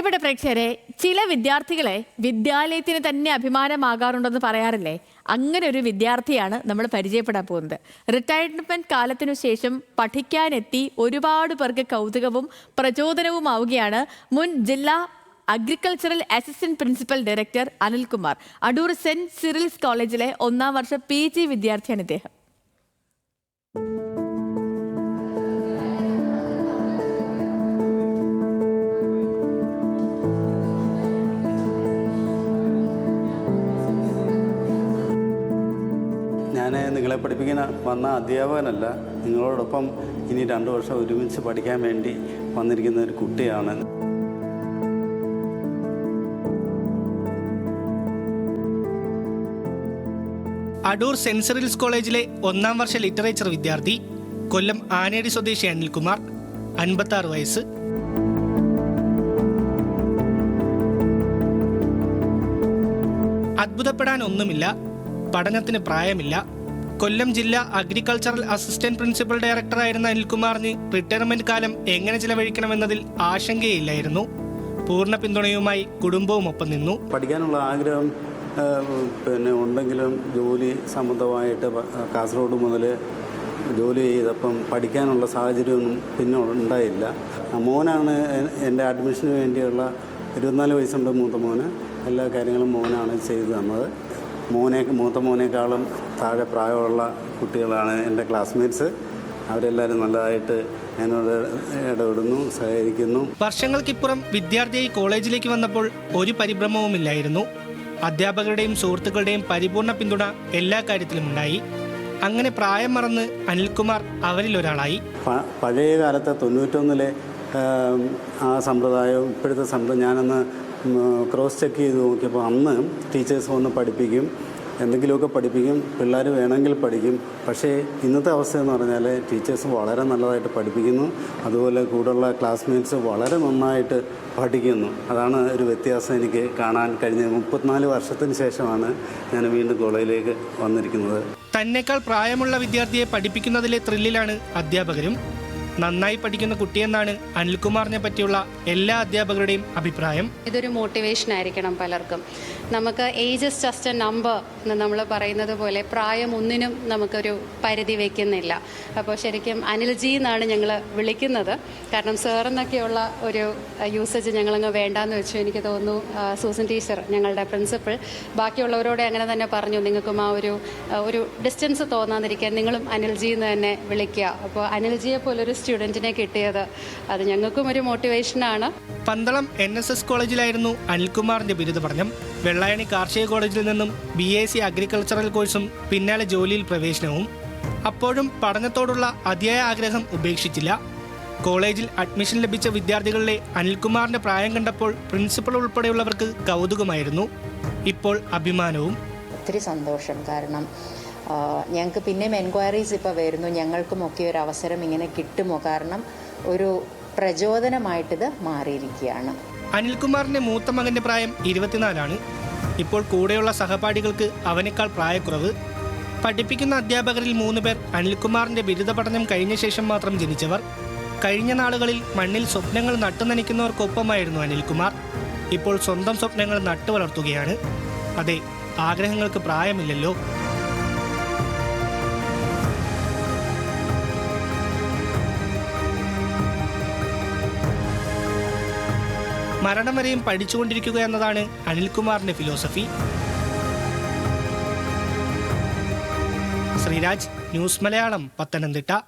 പ്രിയപ്പെട്ട പ്രേക്ഷകരെ, ചില വിദ്യാർത്ഥികളെ വിദ്യാലയത്തിന് തന്നെ അഭിമാനമാകാറുണ്ടെന്ന് പറയാറില്ലേ? അങ്ങനെ ഒരു വിദ്യാർത്ഥിയാണ് നമ്മൾ പരിചയപ്പെടാൻ പോകുന്നത്. റിട്ടയർമെന്റ് കാലത്തിനു ശേഷം പഠിക്കാനെത്തി ഒരുപാട് പേർക്ക് കൗതുകവും പ്രചോദനവുമാവുകയാണ് മുൻ ജില്ലാ agricultural assistant principal director Anilkumar. Adoor saint Cyril's കോളേജിലെ 1ാം വർഷ PG വിദ്യാർത്ഥിയാണ് ഇദ്ദേഹം. ഞാൻ നിങ്ങളെ പഠിപ്പിക്കാൻ വന്ന അധ്യാപകനല്ല, നിങ്ങളോടൊപ്പം ഇനി 2 വർഷം ഒരുമിച്ച് പഠിക്കാൻ വേണ്ടി വന്നിരിക്കുന്ന ഒരു കുട്ടിയാണ്. അടൂർ സെന്റ് സിറിൽസ് കോളേജിലെ 1ാം വർഷ ലിറ്ററേച്ചർ വിദ്യാർത്ഥി, കൊല്ലം ആനേടി സ്വദേശി അനിൽകുമാർ, 56 വയസ്സ്. അത്ഭുതപ്പെടാൻ ഒന്നുമില്ല, പഠനത്തിന് പ്രായമില്ല. കൊല്ലം ജില്ലാ അഗ്രികൾച്ചറൽ അസിസ്റ്റന്റ് പ്രിൻസിപ്പൽ ഡയറക്ടറായിരുന്ന അനിൽകുമാറിന് റിട്ടയർമെന്റ് കാലം എങ്ങനെ ചിലവഴിക്കണമെന്നതിൽ ആശങ്കയില്ലായിരുന്നു. പൂർണ്ണ പിന്തുണയുമായി കുടുംബവും ഒപ്പം നിന്നു. പഠിക്കാനുള്ള ആഗ്രഹം ഉണ്ടെങ്കിലും ജോലി സംബന്ധമായിട്ട് കാസർഗോഡ് മുതൽ ജോലി ചെയ്തപ്പം പഠിക്കാനുള്ള സാഹചര്യമൊന്നും പിന്നെ ഉണ്ടായില്ല. മോനാണ് എൻ്റെ അഡ്മിഷന് വേണ്ടിയുള്ള 24 വയസ്സുണ്ട് മൂത്ത മോന്. എല്ലാ കാര്യങ്ങളും മോനാണ് ചെയ്തു തന്നത്. മൂത്ത മോനേക്കാളും താഴെ പ്രായമുള്ള കുട്ടികളാണ് എൻ്റെ ക്ലാസ്മേറ്റ്സ്. അവരെല്ലാവരും നല്ലതായിട്ട് എന്നോട് ഇടപെടുന്നു, സഹകരിക്കുന്നു. വർഷങ്ങൾക്കിപ്പുറം വിദ്യാർത്ഥിയായി കോളേജിലേക്ക് വന്നപ്പോൾ ഒരു പരിഭ്രമവുമില്ലായിരുന്നു. അധ്യാപകരുടെയും സുഹൃത്തുക്കളുടെയും പരിപൂർണ പിന്തുണ എല്ലാ കാര്യത്തിലും ഉണ്ടായി. അങ്ങനെ പ്രായം മറന്ന് അനിൽകുമാർ അവരിൽ ഒരാളായി. പഴയ കാലത്തെ 91-ലെ ആ സമ്പ്രദായവും ഇപ്പോഴത്തെ സമ്പ്രദായം ഞാനൊന്ന് ക്രോസ് ചെക്ക് ചെയ്ത് നോക്കിയപ്പോൾ അന്ന് ടീച്ചേഴ്സ് വന്ന് പഠിപ്പിക്കും, എന്തെങ്കിലുമൊക്കെ പഠിപ്പിക്കും, പിള്ളേർ വേണമെങ്കിൽ പഠിക്കും. പക്ഷേ ഇന്നത്തെ അവസ്ഥ എന്ന് പറഞ്ഞാൽ ടീച്ചേഴ്സ് വളരെ നല്ലതായിട്ട് പഠിപ്പിക്കുന്നു, അതുപോലെ കൂടെയുള്ള ക്ലാസ്മേറ്റ്സ് വളരെ നന്നായിട്ട് പഠിക്കുന്നു. അതാണ് ഒരു വ്യത്യാസം എനിക്ക് കാണാൻ കഴിഞ്ഞത്. 34 വർഷത്തിന് ശേഷമാണ് ഞാൻ വീണ്ടും കോളേജിലേക്ക് വന്നിരിക്കുന്നത്. തന്നേക്കാൾ പ്രായമുള്ള വിദ്യാർത്ഥിയെ പഠിപ്പിക്കുന്നതിലെ ത്രില്ലിലാണ് അധ്യാപകരും. നന്നായി പഠിക്കുന്ന കുട്ടിയെന്നാണ് അനിൽകുമാറിനെ പറ്റിയുള്ള എല്ലാ അധ്യാപകരുടെയും അഭിപ്രായം. ഇതൊരു മോട്ടിവേഷൻ ആയിരിക്കണം പലർക്കും. നമുക്ക് age is just A number എന്ന് നമ്മൾ പറയുന്നത് പോലെ പ്രായം ഒന്നിനും നമുക്കൊരു പരിധി വയ്ക്കുന്നില്ല. അപ്പോൾ ശരിക്കും അനിൽജി എന്നാണ് ഞങ്ങൾ വിളിക്കുന്നത്. കാരണം സാർ എന്നൊക്കെയുള്ള ഒരു യൂസേജ് ഞങ്ങളങ്ങ് വേണ്ടാന്ന് വെച്ചു. എനിക്ക് തോന്നുന്നു സൂസൻ ടീച്ചർ, ഞങ്ങളുടെ പ്രിൻസിപ്പൾ, ബാക്കിയുള്ളവരോട് അങ്ങനെ തന്നെ പറഞ്ഞു, നിങ്ങൾക്കും ആ ഒരു ഡിസ്റ്റൻസ് തോന്നാതിരിക്കാൻ നിങ്ങളും അനിൽജി എന്ന് തന്നെ വിളിക്കുക. അപ്പോൾ അനിൽജിയെ പോലൊരു സ്റ്റുഡൻറ്റിനെ കിട്ടിയത് അത് ഞങ്ങൾക്കും ഒരു മോട്ടിവേഷനാണ്. പന്തളം NSS കോളേജിലായിരുന്നു അനിൽകുമാറിന്റെ ബിരുദ പഠനം. വെള്ളായണി കാർഷിക കോളേജിൽ നിന്നും BSc അഗ്രികൾച്ചറൽ കോഴ്സും പിന്നാലെ ജോലിയിൽ പ്രവേശനവും. അപ്പോഴും പഠനത്തോടുള്ള അതിയായ ആഗ്രഹം ഉപേക്ഷിച്ചില്ല. കോളേജിൽ അഡ്മിഷൻ ലഭിച്ച വിദ്യാർത്ഥികളിലെ അനിൽകുമാറിന്റെ പ്രായം കണ്ടപ്പോൾ പ്രിൻസിപ്പൽ ഉൾപ്പെടെയുള്ളവർക്ക് കൗതുകമായിരുന്നു. ഇപ്പോൾ അഭിമാനവും. ഒത്തിരി സന്തോഷം. കാരണം ഞങ്ങൾക്ക് പിന്നെയും എൻക്വയറീസ് ഇപ്പോൾ വരുന്നു, ഞങ്ങൾക്കുമൊക്കെ ഒരു അവസരം ഇങ്ങനെ കിട്ടുമോ? കാരണം ഒരു പ്രചോദനമായിട്ടിത് മാറിയിരിക്കുകയാണ്. അനിൽകുമാറിന്റെ മൂത്ത മകന്റെ പ്രായം 24 ഇപ്പോൾ കൂടെയുള്ള സഹപാഠികൾക്ക് അവനേക്കാൾ പ്രായക്കുറവ്. പഠിപ്പിക്കുന്ന അധ്യാപകരിൽ 3 പേർ അനിൽകുമാറിന്റെ ബിരുദ പഠനം കഴിഞ്ഞ ശേഷം മാത്രം ജനിച്ചവർ. കഴിഞ്ഞ നാളുകളിൽ മണ്ണിൽ സ്വപ്നങ്ങൾ നട്ടുനനയ്ക്കുന്നവർക്കൊപ്പമായിരുന്നു അനിൽകുമാർ. ഇപ്പോൾ സ്വന്തം സ്വപ്നങ്ങൾ നട്ടുവളർത്തുകയാണ്. അതെ, ആഗ്രഹങ്ങൾക്ക് പ്രായമില്ലല്ലോ. മരണം വരെയും പഠിച്ചുകൊണ്ടിരിക്കുക എന്നതാണ് അനിൽകുമാറിന്റെ ഫിലോസഫി. ശ്രീരാജ്, ന്യൂസ് മലയാളം, പത്തനംതിട്ട.